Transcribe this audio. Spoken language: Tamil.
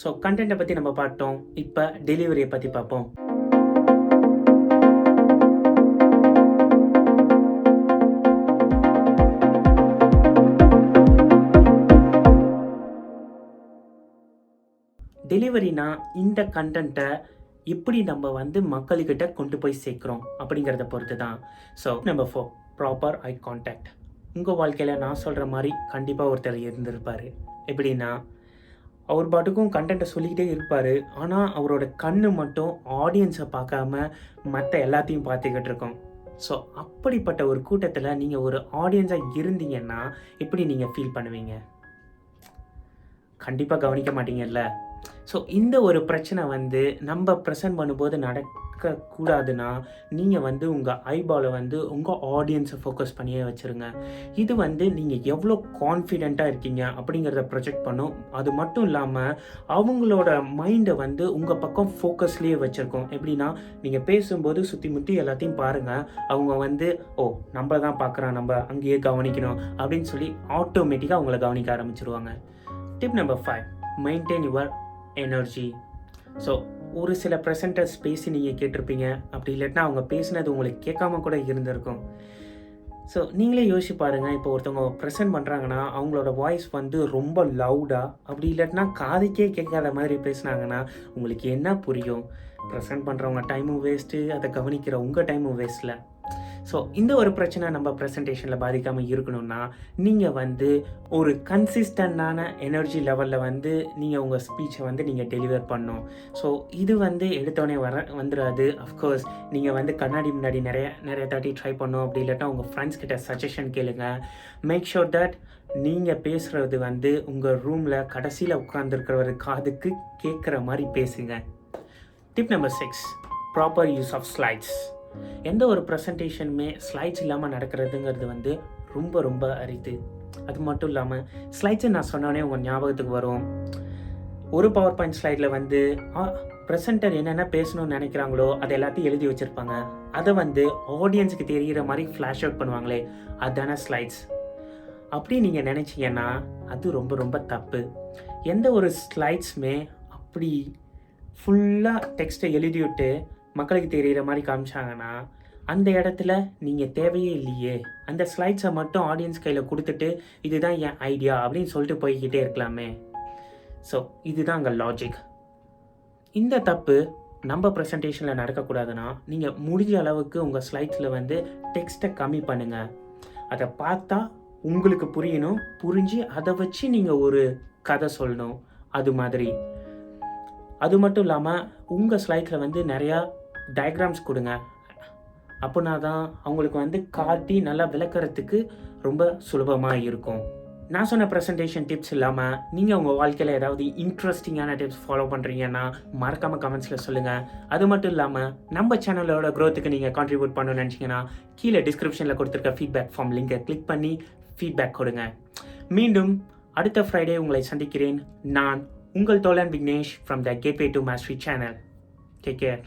ஸோ கண்டென்ட்டை பற்றி நம்ம பார்த்தோம். இப்போ டெலிவரியை பற்றி பார்ப்போம். டெலிவரினா இந்த கண்டென்ட்டை எப்படி நம்ம வந்து மக்கள்கிட்ட கொண்டு போய் சேர்க்குறோம் அப்படிங்கிறத பொறுத்து தான். So number 4, proper eye contact. உங்கள் வாழ்க்கையில் நான் சொல்கிற மாதிரி கண்டிப்பாக ஒருத்தர் இருந்திருப்பார். எப்படின்னா, அவர் பாட்டுக்கும் கண்டென்ட்டை சொல்லிக்கிட்டே இருப்பார். ஆனால் அவரோட கண்ணு மட்டும் ஆடியன்ஸை பார்க்காம மற்ற எல்லாத்தையும் பார்த்துக்கிட்டு இருக்கோம். ஸோ அப்படிப்பட்ட ஒரு கூட்டத்தில் நீங்கள் ஒரு ஆடியன்ஸாக இருந்தீங்கன்னா எப்படி நீங்கள் ஃபீல் பண்ணுவீங்க? கண்டிப்பாக கவனிக்க மாட்டீங்கல்ல. ஸோ இந்த ஒரு பிரச்சனை வந்து நம்ம ப்ரெசென்ட் பண்ணும்போது நடக்கக்கூடாதுன்னா, நீங்கள் வந்து உங்கள் ஐபாலை வந்து உங்கள் ஆடியன்ஸை ஃபோக்கஸ் பண்ணியே வச்சுருங்க. இது வந்து நீங்கள் எவ்வளோ கான்ஃபிடெண்ட்டாக இருக்கீங்க அப்படிங்கிறத ப்ரொஜெக்ட் பண்ணும். அது மட்டும் இல்லாமல் அவங்களோட மைண்டை வந்து உங்கள் பக்கம் ஃபோக்கஸ்லேயே வச்சுருக்கோம். எப்படின்னா, நீங்கள் பேசும்போது சுற்றி முற்றி எல்லாத்தையும் பாருங்கள். அவங்க வந்து நம்மளை தான் பார்க்குறான், நம்ம அங்கேயே கவனிக்கணும் அப்படின்னு சொல்லி ஆட்டோமேட்டிக்காக அவங்கள கவனிக்க ஆரம்பிச்சிருவாங்க. Tip number 5, maintain your energy. So ஒரு சில ப்ரெசென்டர்ஸ் பேசி நீங்கள் கேட்டிருப்பீங்க. அப்படி இல்லாட்டினா அவங்க பேசினது உங்களுக்கு கேட்காம கூட இருந்திருக்கும். ஸோ நீங்களே யோசிச்சு பாருங்கள். இப்போ ஒருத்தவங்க ப்ரெசென்ட் பண்ணுறாங்கன்னா அவங்களோட வாய்ஸ் வந்து ரொம்ப லவுடாக, அப்படி இல்லாட்டினா காதுக்கே கேட்காத மாதிரி பேசுனாங்கன்னா உங்களுக்கு என்ன புரியும்? ப்ரெசென்ட் பண்ணுறவங்க டைமும் வேஸ்ட்டு, அதை கவனிக்கிற உங்கள் டைமும் வேஸ்ட்டில். ஸோ இந்த ஒரு பிரச்சனை நம்ம ப்ரெசன்டேஷனில் பாதிக்காமல் இருக்கணும்னா, நீங்கள் வந்து ஒரு கன்சிஸ்டண்டான எனர்ஜி லெவலில் வந்து நீங்கள் உங்கள் ஸ்பீச்சை வந்து நீங்கள் டெலிவர் பண்ணணும். ஸோ இது வந்து எடுத்தோடனே வந்துடாது. அஃப்கோர்ஸ் நீங்கள் வந்து கண்ணாடி முன்னாடி நிறைய தாட்டி ட்ரை பண்ணணும். அப்படி இல்லாட்டா உங்கள் ஃப்ரெண்ட்ஸ் கிட்ட சஜஷன் கேளுங்க. மேக் ஷூர் தட் நீங்கள் பேசுகிறது வந்து உங்கள் ரூமில் கடைசியில் உட்காந்துருக்கிறவர் காதுக்கு கேட்குற மாதிரி பேசுங்க. Tip number 6, proper use of slides. எந்த ஒரு ப்ரெசன்டேஷனுமே ஸ்லைட்ஸ் இல்லாமல் நடக்கிறதுங்கிறது வந்து ரொம்ப ரொம்ப அரிது. அது மட்டும் இல்லாமல் ஸ்லைட்ஸை நான் சொன்னோடனே உங்கள் ஞாபகத்துக்கு வரும். ஒரு பவர் பாயிண்ட் ஸ்லைடில் வந்து ப்ரெசென்டர் என்னென்ன பேசணும்னு நினைக்கிறாங்களோ அதை எல்லாத்தையும் எழுதி வச்சுருப்பாங்க. அதை வந்து ஆடியன்ஸுக்கு தெரிகிற மாதிரி ஃப்ளாஷ் அவுட் பண்ணுவாங்களே, அதுதானே ஸ்லைட்ஸ். அப்படி நீங்கள் நினச்சிங்கன்னா அது ரொம்ப ரொம்ப தப்பு. எந்த ஒரு ஸ்லைட்ஸுமே அப்படி ஃபுல்லாக டெக்ஸ்ட்டை எழுதி விட்டு மக்களுக்கு தெரிகிற மாதிரி காமிச்சாங்கன்னா அந்த இடத்துல நீங்கள் தேவையே இல்லையே. அந்த ஸ்லைட்ஸை மட்டும் ஆடியன்ஸ் கையில் கொடுத்துட்டு இதுதான் என் ஐடியா அப்படின்னு சொல்லிட்டு போய்கிட்டே இருக்கலாமே. ஸோ இதுதான் அங்கே லாஜிக். இந்த தப்பு நம்ம ப்ரெசன்டேஷனில் நடக்கக்கூடாதுன்னா நீங்கள் முடிஞ்ச அளவுக்கு உங்கள் ஸ்லைட்ஸில் வந்து டெக்ஸ்ட்டை கம்மி பண்ணுங்கள். அதை பார்த்தா உங்களுக்கு புரியணும். புரிஞ்சு அதை வச்சு நீங்கள் ஒரு கதை சொல்லணும். அது மாதிரி. அது மட்டும் இல்லாமல் உங்கள் ஸ்லைட்ஸில் வந்து நிறையா டயக்ராம்ஸ் கொடுங்க. அப்படின்னா தான் அவங்களுக்கு வந்து காட்டி நல்லா விளக்கறதுக்கு ரொம்ப சுலபமாக இருக்கும். நான் சொன்ன ப்ரெசன்டேஷன் டிப்ஸ் இல்லாமல் நீங்கள் உங்கள் வாழ்க்கையில் ஏதாவது இன்ட்ரெஸ்டிங்கான டிப்ஸ் ஃபாலோ பண்ணுறீங்கன்னா மறக்காமல் கமெண்ட்ஸில் சொல்லுங்கள். அது மட்டும் இல்லாமல் நம்ம சேனலோட க்ரோத்துக்கு நீங்கள் கான்ட்ரிபியூட் பண்ணணும்னு நினச்சிங்கன்னா கீழே டிஸ்கிரிப்ஷனில் கொடுத்துருக்க ஃபீட்பேக் ஃபார்ம் லிங்கை கிளிக் பண்ணி ஃபீட்பேக் கொடுங்க. மீண்டும் அடுத்த ஃப்ரைடே உங்களை சந்திக்கிறேன். நான் உங்கள் தோழன் Vignesh from the gateway to mastery channel. Take care.